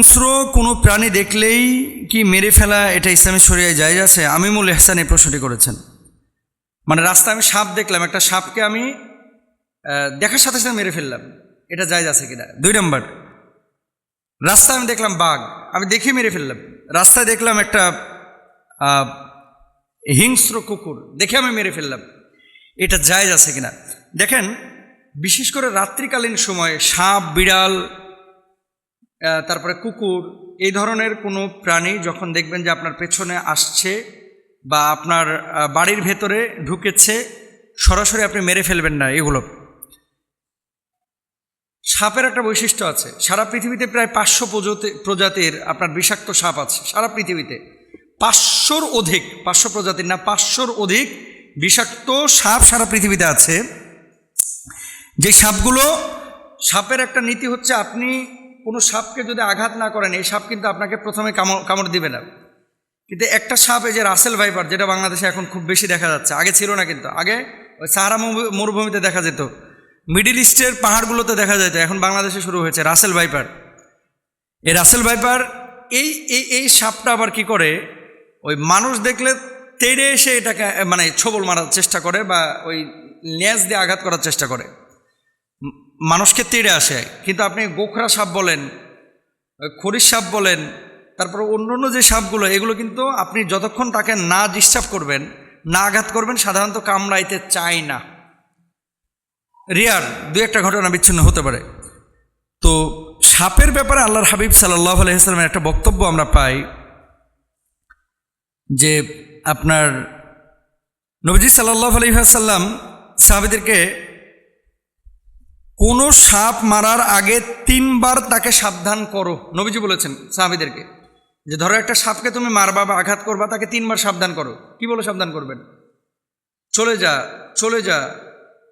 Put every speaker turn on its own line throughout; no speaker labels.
হিংস্র কোনো প্রাণী দেখলেই কি মেরে ফেলা এটা ইসলামী শরিয়ায় জায়েজ আছে? আমিমুল ইহসান এই প্রশ্নটি করেছেন। মানে রাস্তায় আমি সাপ দেখলাম, একটা সাপকে আমি দেখার সাথে সাথে মেরে ফেললাম, এটা জায়েজ আছে কিনা? 2 নম্বর, রাস্তায় আমি দেখলাম বাঘ, আমি দেখে মেরে ফেললাম। রাস্তায় দেখলাম একটা হিংস্র কুকুর, দেখে আমি মেরে ফেললাম, এটা জায়েজ আছে কিনা? দেখেন, বিশেষ করে রাত্রিকালীন সময়ে সাপ, বিড়াল, তারপরে কুকুর, এই ধরনের কোনো প্রাণী যখন দেখবেন যে আপনার পেছনে আসছে বা আপনার বাড়ির ভেতরে ঢুকেছে, সরাসরি আপনি মেরে ফেলবেন না। এগুলো সাপের একটা বৈশিষ্ট্য আছে, সারা পৃথিবীতে প্রায় 500 প্রজাতির আপনার বিষাক্ত সাপ আছে। সারা পৃথিবীতে 500-র অধিক, 500 প্রজাতির না, 500-র অধিক বিষাক্ত সাপ সারা পৃথিবীতে আছে। যে সাপগুলো, সাপের একটা নীতি হচ্ছে, আপনি কোনো সাপকে যদি আঘাত না করেন, এই সাপ কিন্তু আপনাকে প্রথমে কামড় দিবে না। কিন্তু একটা সাপ, এই যে রাসেল ভাইপার, যেটা বাংলাদেশে এখন খুব বেশি দেখা যাচ্ছে, আগে ছিল না, কিন্তু আগে ওই সাহারা মরুভূমিতে দেখা যেত, মিডিল ইস্টের পাহাড়গুলোতে দেখা যেত, এখন বাংলাদেশে শুরু হয়েছে রাসেল ভাইপার। এই রাসেল ভাইপার, এই সাপটা আবার কি করে, ওই মানুষ দেখলে তেড়ে এসে এটাকে মানে ছোবল মারার চেষ্টা করে বা ওই লেজ দিয়ে আঘাত করার চেষ্টা করে, মানুষকে তেড়ে আসে। কিন্তু আপনি গোখরা সাপ বলেন, খরিশ সাপ বলেন, তারপর অন্য যে সাপগুলো, এগুলো কিন্তু আপনি যতক্ষণ তাকে না ডিস্টার্ব করবেন, না আঘাত করবেন, সাধারণত কামড়াইতে চায় না। রিয়ার 2-একটা ঘটনা বিচ্ছিন্ন হতে পারে। তো সাপের ব্যাপারে আল্লাহর হাবিব সাল্লাল্লাহু আলাইহি ওয়াসাল্লামের একটা বক্তব্য আমরা পাই যে আপনার নবীজি সাল্লাল্লাহু আলাইহি ওয়াসাল্লাম সাহাবীদেরকে কোনো সাপ মারার আগে 3 বার তাকে সাবধান করো। নবীজি বলেছেন সাহাবীদেরকে যে ধরো একটা সাপকে তুমি মারবা বা আঘাত করবা, তাকে 3 বার সাবধান করো। কি বলে সাবধান করবেন? চলে যা, চলে যা,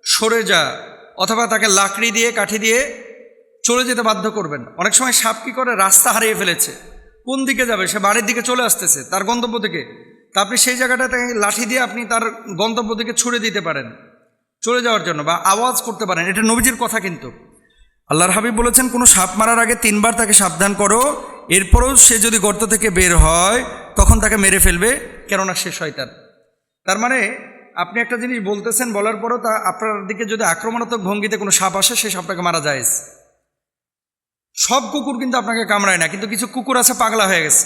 সরে যা, অথবা তাকে লাকড়ি দিয়ে, কাঠি দিয়ে চলে যেতে বাধ্য করবেন। অনেক সময় সাপ কি করে, রাস্তা হারিয়ে ফেলেছে, কোন দিকে যাবে, সে বাড়ির দিকে চলে আসতেছে তার গন্তব্য থেকে, তা আপনি সেই জায়গাটাতে লাঠি দিয়ে আপনি তার গন্তব্য দিকে ছুড়ে দিতে পারেন চলে যাওয়ার জন্য, বা আওয়াজ করতে পারেন। এটা নবীজির কথা। কিন্তু আল্লাহর হাবিব বলেছেন কোনো সাপ মারার আগে 3 বার তাকে সাবধান করো, এরপরও সে যদি গর্ত থেকে বের হয় তখন তাকে মেরে ফেলবে, কেননা সে শয়তান। তার মানে আপনি একটা জিনিস বলতেছেন, বলার পরও তা আপনার দিকে যদি আক্রমণাত্মক ভঙ্গিতে কোনো সাপ আসে, সেই সাপটাকে মারা যায়। সব কুকুর কিন্তু আপনাকে কামড়ায় না, কিন্তু কিছু কুকুর আছে পাগলা হয়ে গেছে,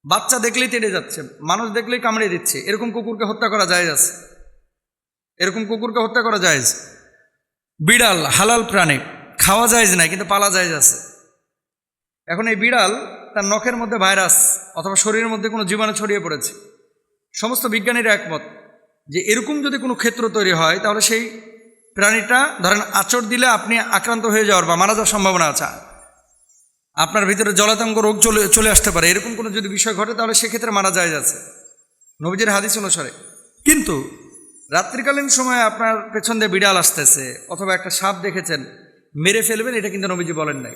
বাচ্চা দেখলেই তেড়ে যাচ্ছে, মানুষ দেখলেই কামড়ে দিচ্ছে, এরকম কুকুরকে হত্যা করা যায় আছে, এরকম কুকুরকে হত্যা করা যায়। বিড়াল হালাল প্রাণী, খাওয়া যায় না, কিন্তু পালা যায় আছে। এখন এই বিড়াল, তার নখের মধ্যে ভাইরাস অথবা শরীরের মধ্যে কোনো জীবাণু ছড়িয়ে পড়েছে। সমস্ত বিজ্ঞানীরা একমত যে এরকম যদি কোনো ক্ষেত্র তৈরি হয়, তাহলে সেই প্রাণীটা ধরেন আঁচড় দিলে আপনি আক্রান্ত হয়ে যাওয়ার বা মারা যাওয়ার সম্ভাবনা আছে, আপনার ভিতরে জলাতঙ্ক রোগ চলে আসতে পারে। এরকম কোনো যদি বিষয় ঘটে, তাহলে সেক্ষেত্রে মারা যায় আছে নবীজির হাদিস অনুসারে। কিন্তু রাত্রিকালীন সময়ে আপনার পেছন দিয়ে বিড়াল আসতেছে অথবা একটা সাপ দেখেছেন, মেরে ফেলবেন, এটা কিন্তু নবীজি বলেন নাই।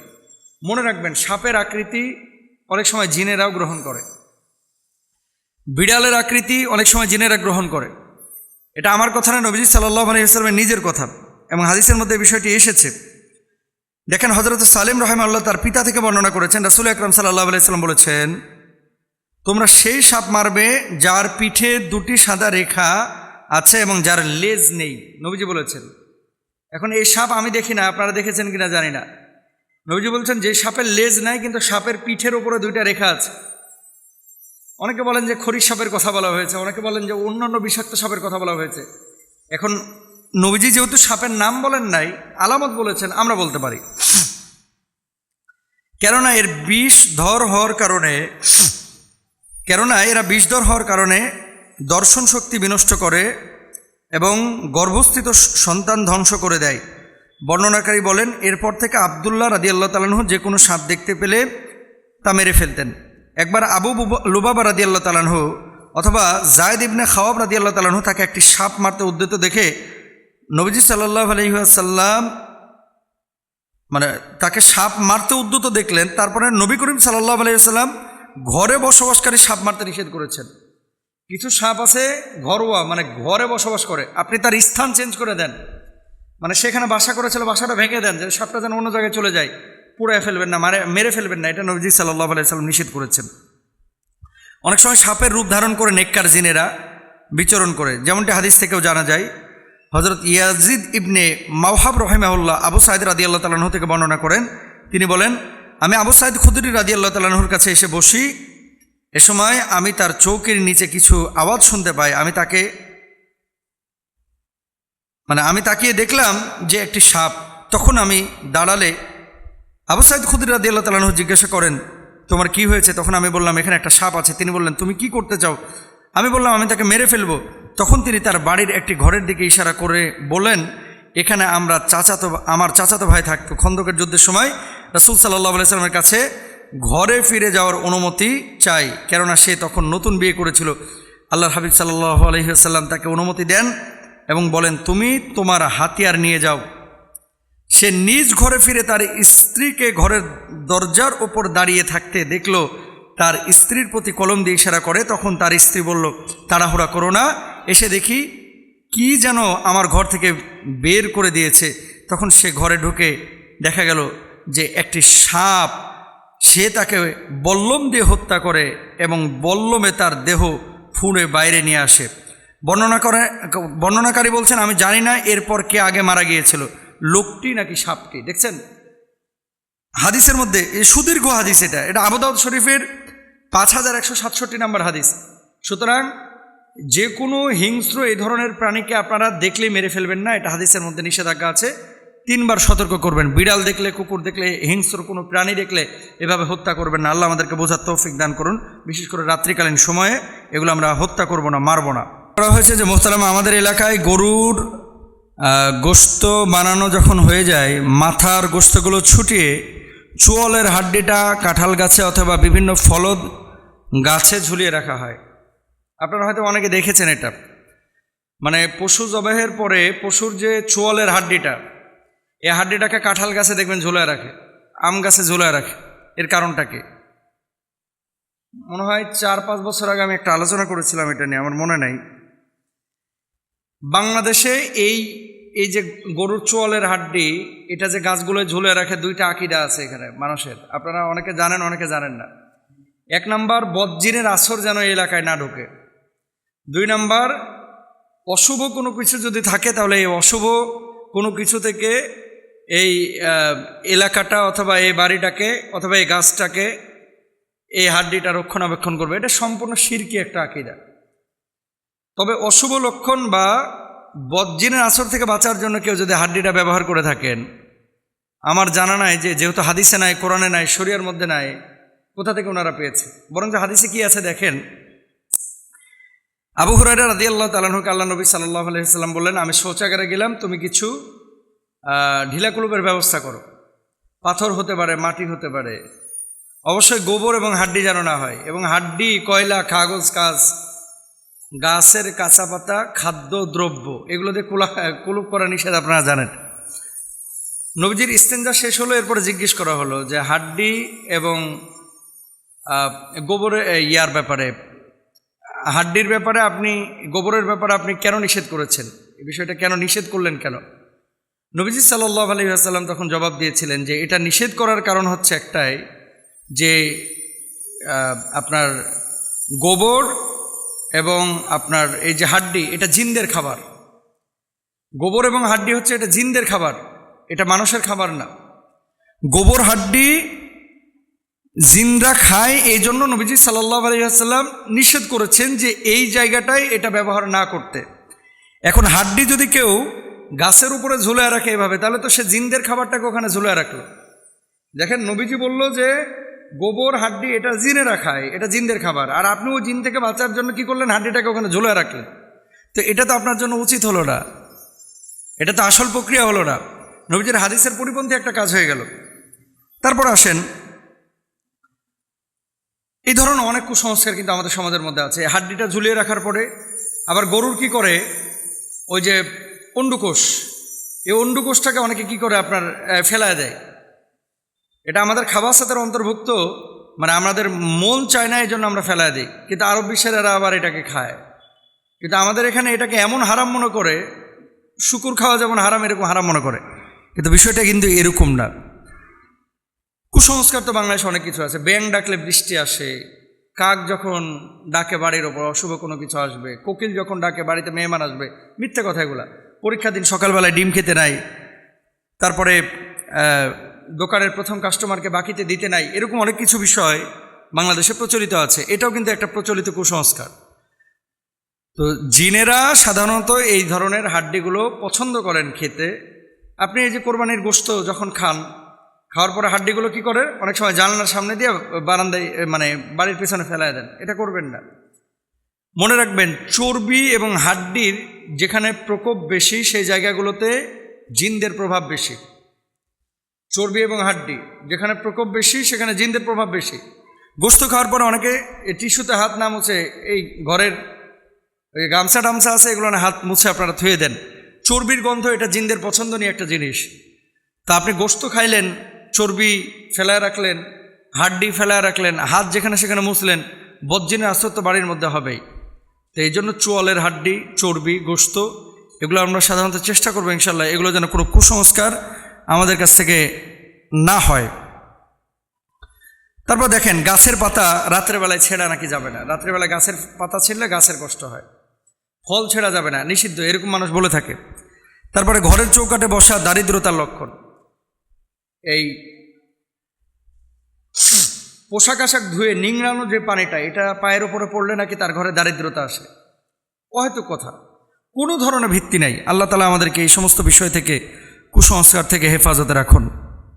মনে রাখবেন, সাপের আকৃতি অনেক সময় জিনেরাও গ্রহণ করে, বিড়ালের আকৃতি অনেক সময় জিনেরা গ্রহণ করে। এটা আমার কথা না, নবীজি সাল্লাল্লাহু আলাইহি ওয়াসাল্লামের নিজের কথা, এবং হাদিসের মধ্যে বিষয়টি এসেছে। দেখেন, হযরত সালেম রাহিমাহুল্লাহ তার পিতা থেকে বর্ণনা করেছেন, রাসূল আকরাম সাল্লাল্লাহু আলাইহি ওয়াসাল্লাম বলেছেন, তোমরা সেই সাপ মারবে যার পিঠে 2টি সাদা রেখা আছে এবং যার লেজ নেই। নবীজি বলেছেন। এখন এই সাপ আমি দেখি না, আপনারা দেখেছেন কিনা জানি না। নবীজি বলছেন যে সাপের লেজ নাই, কিন্তু সাপের পিঠের উপরে 2টা রেখা আছে। অনেকে বলেন যে খরিশ সাপের কথা বলা হয়েছে, অনেকে বলেন যে অন্যান্য বিষাক্ত সাপের কথা বলা হয়েছে। এখন নবীজি যেহেতু সাপের নাম বলেন নাই, আলামত বলেছেন, আমরা বলতে পারি, কেননা এরা বিষধর হওয়ার কারণে দর্শন শক্তি বিনষ্ট করে এবং গর্ভস্থিত সন্তান ধ্বংস করে দেয়। বর্ণনাকারী বলেন, এরপর থেকে আব্দুল্লাহ রাদিয়াল্লাহু তাআলা আনহু যে কোনো সাপ দেখতে পেলে তা মেরে ফেলতেন। একবার আবু লুবাবা রাদিয়াল্লাহু তাআলা আনহু অথবা যায়েদ ইবনে খাওয়াব রাদিয়াল্লাহু তাআলা আনহু তাকে একটি সাপ মারতে উদ্যত দেখে নবীজি সাল্লাল্লাহু আলাইহি ওয়াসাল্লাম মানে তাকে সাপ মারতে উদ্যত দেখলেন। তারপরে নবী করিম সাল্লাল্লাহু আলাইহি ওয়াসাল্লাম ঘরে বসবাসকারী সাপ মারতে নিষেধ করেছেন। কিছু সাপ আছে ঘরোয়া, মানে ঘরে বসবাস করে, আপনি তার স্থান চেঞ্জ করে দেন, মানে সেখানে বাসা করেছিল, বাসাটা ভেঙে দেন, যে সাপটা যেন অন্য জায়গায় চলে যায়, পুড়ে ফেলবেন না, মেরে ফেলবেন না, এটা নবীজি সাল্লাল্লাহু আলাইহি সাল্লাম নিষেধ করেছেন। অনেক সময় সাপের রূপ ধারণ করে নেককার জিনেরা বিচরণ করে, যেমনটি হাদিস থেকেও জানা যায়। হযরত ইয়াজিদ ইবনে মাওহাব রাহিমাহুল্লাহ আবু সাঈদ রাদিয়াল্লাহু তাআলা আনহু থেকে বর্ণনা করেন, তিনি বলেন, আমি আবু সাঈদ খুদরি রাদিয়াল্লাহু তাআলা আনহুর কাছে এসে বসি, এ সময় আমি তার চৌকির নিচে কিছু আওয়াজ শুনতে পাই। আমি তাকিয়ে দেখলাম যে একটি সাপ। তখন আমি দাঁড়ালে আবু সাঈদ খুদরি রাদিয়াল্লাহু তাআলা আনহু জিজ্ঞাসা করেন, তোমার কি হয়েছে? তখন আমি বললাম, এখানে একটা সাপ আছে। তিনি বললেন, তুমি কি করতে চাও? আমি বললাম, আমি তাকে মেরে ফেলবো। তখন তিনি তার বাড়ির একটি ঘরের দিকে ইশারা করে বলেন, এখানে আমার চাচাতো ভাই থাকতো। খন্দকের যুদ্ধের সময় রাসূল সাল্লাল্লাহু আলাইহি সাল্লামের কাছে ঘরে ফিরে যাওয়ার অনুমতি চাই, কেননা সে তখন নতুন বিয়ে করেছিল। আল্লাহর হাবিব সাল্লাল্লাহু আলাইহি ওয়াসাল্লাম তাকে অনুমতি দেন এবং বলেন, তুমি তোমার হাতিয়ার নিয়ে যাও। সে নিজ ঘরে ফিরে তার স্ত্রীকে ঘরের দরজার ওপর দাঁড়িয়ে থাকতে দেখল। তার স্ত্রীর প্রতি কলম দিয়ে ইশারা করে। তখন তার স্ত্রী বলল, তাড়াহুড়া করো না, এসে দেখি কি যেন আমার ঘর থেকে বের করে দিয়েছে। তখন সে ঘরে ঢুকে দেখা গেল যে একটি সাপ, সে তাকে বল্লম দিয়ে হত্যা করে এবং বল্লমে তার দেহ ফুঁড়ে বাইরে নিয়ে আসে। বর্ণনাকারী বলছেন, আমি জানি না এরপর কে আগে মারা গিয়েছিল, লোকটি নাকি সাপটি। দেখছেন হাদিসের মধ্যে সুদীর্ঘ হাদিস, এটা আবু দাউদ শরীফের 5167 নম্বর হাদিস। সুতরাং যে কোনো হিংস্র এই ধরনের প্রাণীকে আপনারা দেখলেই মেরে ফেলবেন না, এটা হাদিসের মধ্যে নিষেধাজ্ঞা আছে। 3 বার সতর্ক করবেন, বিড়াল দেখলে, কুকুর দেখলে, হিংস্র কোনো প্রাণী দেখলে এভাবে হত্যা করবেন না। আল্লাহ আমাদেরকে বোঝার তৌফিক দান করুন। বিশেষ করে রাত্রিকালীন সময়ে এগুলো আমরা হত্যা করব না, মারব না। করা হয়েছে যে মোহতারামা, আমাদের এলাকায় গরুর গোশত বানানো যখন হয়ে যায়, মাথার গোশতগুলো ছুটিয়ে চুয়ালের হাড্ডিটা কাঁঠাল গাছে অথবা বিভিন্ন ফলদ গাছে ঝুলিয়ে রাখা হয়। আপনারা হয়তো অনেকে দেখেছেন এটা। পশু জবাহের পরে পশুর যে চুয়ালের হাড্ডিটা, এই হাড্ডিটাকে কাঁঠাল গাছে দেখবেন ঝুলায় রাখে, আম গাছে ঝুলায় রাখে। এর কারণটা কি? মনে হয় 4-5 বছর আগে আমি একটা আলোচনা করেছিলাম এটা নিয়ে, আমার মনে নাই। বাংলাদেশে এই যে গরুর চোয়ালের হাড্ডি, এটা যে গাছগুলোয় ঝুলে রাখে, 2টা আকীদা আছে এখানে মানুষের। আপনারা অনেকে জানেন, অনেকে জানেন না। 1 নাম্বার, বদজিনের আসর যেন এই এলাকায় না ঢোকে। 2 নাম্বার, অশুভ কোনো কিছু যদি থাকে তাহলে এই অশুভ কোনো কিছু থেকে এই এলাকাটা অথবা এই বাড়িটাকে অথবা এই গাছটাকে, এই হাড্ডিটা রক্ষণাবেক্ষণ করবে। এটা সম্পূর্ণ শিরকি একটা আকীদা। তবে অশুভ লক্ষণ বা বদজিনের আসর থেকে বাঁচার জন্য কেউ যদি হাড্ডিটা ব্যবহার করে থাকেন, আমার জানা নাই যেহেতু হাদিসে নাই, কোরআনে নাই, শরিয়ার মধ্যে নাই, কোথা থেকে ওনারা পেয়েছে। বরং যে হাদিসে কি আছে দেখেন, আবু হুরায়রা রাদিয়াল্লাহু তাআলা আনহুকে আল্লাহ নবী সাল্লাল্লাহু আলাইহি ওয়াসাল্লাম বললেন, আমি শৌচাগারে গেলাম, তুমি কিছু ঢিলাকুলুপের ব্যবস্থা করো। পাথর হতে পারে, মাটি হতে পারে, অবশ্যই গোবর এবং হাড্ডি যেন না হয়। এবং হাড্ডি, কয়লা, কাগজ, গাছের কাঁচা পাতা, খাদ্য দ্রব্য, এগুলো দিয়ে কুলুপ করা নিষেধ, আপনারা জানেন। নবীজির ইস্তেঞ্জা শেষ হলো, এরপরে জিজ্ঞেস করা হলো যে হাড্ডি এবং গোবরের ব্যাপারে, হাড্ডির ব্যাপারে আপনি, গোবরের ব্যাপারে আপনি কেন নিষেধ করেছেন, এই বিষয়টা কেন নিষেধ করলেন কেন? নবীজি সাল্লাল্লাহু আলাইহি ওয়াসাল্লাম তখন জবাব দিয়েছিলেন যে এটা নিষেধ করার কারণ হচ্ছে একটাই, যে আপনার গোবর এবং আপনার এই যে হাড্ডি, এটা জিনদের খাবার। গোবর এবং হাড্ডি হচ্ছে এটা জিনদের খাবার, এটা মানুষের খাবার না। গোবর হাড্ডি জিনরা খায়, এই জন্য নবীজি সাল্লাল্লাহু আলাইহি ওয়াসাল্লাম নিষেধ করেছেন যে এই জায়গাটায় এটা ব্যবহার না করতে। এখন হাড্ডি যদি কেউ গাছের উপরে ঝুলায় রাখে এভাবে, তাহলে তো সে জিনদের খাবারটাকে ওখানে ঝুলায় রাখলো। দেখেন নবীজি বলল যে গোবর হাড্ডি এটা জিনেরা খায়, এটা জিনদের খাবার, আর আপনি ওই জিন থেকে বাঁচার জন্য কি করলেন, হাড্ডিটাকে ওখানে ঝুলায় রাখলেন। তো এটা তো আপনার জন্য উচিত হলো না, এটা তো আসল প্রক্রিয়া হলো না, নবীজির হাদিসের পরিপন্থী একটা কাজ হয়ে গেল। তারপর আসেন, এই ধরনের অনেক কুসংস্কার কিন্তু আমাদের সমাজের মধ্যে আছে। হাড্ডিটা ঝুলিয়ে রাখার পরে আবার গরুর কি করে, ওই যে অন্ডুকোষ, এই অন্ডুকোষটাকে অনেকে কি করে আপনার ফেলায় দেয়। এটা আমাদের খাবার সাথের অন্তর্ভুক্ত, আমাদের মন চায় না, এই জন্য আমরা ফেলায় দিই, কিন্তু আরব বিশ্বের এরা আবার এটাকে খায়। কিন্তু আমাদের এখানে এটাকে এমন হারাম মনে করে, শুকুর খাওয়া যেমন হারাম, এরকম হারাম মনে করে, কিন্তু বিষয়টা কিন্তু এরকম না। কুসংস্কার তো বাংলাদেশে অনেক কিছু আছে। ব্যাঙ ডাকলে বৃষ্টি আসে, কাক যখন ডাকে বাড়ির ওপর অশুভ কোনো কিছু আসবে, কোকিল যখন ডাকে বাড়িতে মেহমান আসবে, মিথ্যে কথা এগুলা। পরীক্ষা দিন সকালবেলায় ডিম খেতে নাই, তারপরে দোকানের প্রথম কাস্টমারকে বাকিতে দিতে নাই, এরকম অনেক কিছু বিষয় বাংলাদেশে প্রচলিত আছে। এটাও কিন্তু একটা প্রচলিত কুসংস্কার। তো জিনেরা সাধারণত এই ধরনের হাড্ডিগুলো পছন্দ করেন খেতে। আপনি এই যে কোরবানির গোশত যখন খান, খাওয়ার পরে হাড্ডিগুলো কি করে, অনেক সময় জানলার সামনে দিয়ে বারান্দায় মানে বাড়ির পেছনে ফেলায় দেন। এটা করবেন না। মনে রাখবেন, চর্বি এবং হাড্ডির যেখানে প্রকোপ বেশি সেই জায়গাগুলোতে জিনদের প্রভাব বেশি। চর্বি এবং হাড্ডি যেখানে প্রকোপ বেশি সেখানে জিনদের প্রভাব বেশি। গোশত খাওয়ার পরে অনেকে টিস্যুতে হাত না মুছে, এই ঘরের ওই গামছা টামছা আছে এগুলো না হাত মুছে আপনারা ধুয়ে দেন। চর্বির গন্ধ এটা জিনদের পছন্দনীয় একটা জিনিস। তা আপনি গোশত খাইলেন, চর্বি ফেলায় রাখলেন, হাড্ডি ফেলায় রাখলেন, হাত যেখানে সেখানে মুছলেন, বদজিনের আশ্রয় তো বাড়ির মধ্যে হবেই। তো এই জন্য চোয়ালের হাড্ডি, চর্বি, গোশত এগুলো আমরা সাধারণত চেষ্টা করবো ইনশাল্লাহ এগুলো যেন কোনো কুসংস্কার আমাদের কাছ থেকে না হয়। তারপর দেখেন, গাছের পাতা রাত্রেবেলায় ছেঁড়া নাকি যাবে না। রাত্রেবেলায় গাছের পাতা ছিঁড়লে গাছের কষ্ট হয়। ফল ছেঁড়া যাবে না, নিষিদ্ধ, এরকম মানুষ বলে থাকে। তারপরে ঘরের চৌকাঠে বসা দারিদ্রতার লক্ষণ। এই পোশাক আশাক ধুয়ে নিংড়ানো যে পানিটা, এটা পায়ের ওপরে পড়লে নাকি তার ঘরে দারিদ্রতা আসে। অহেতুক কথা, কোনো ধরনের ভিত্তি নাই। আল্লাহ তাআলা আমাদেরকে এই সমস্ত বিষয় থেকে, কুসংস্কার থেকে হেফাজতে রাখুন।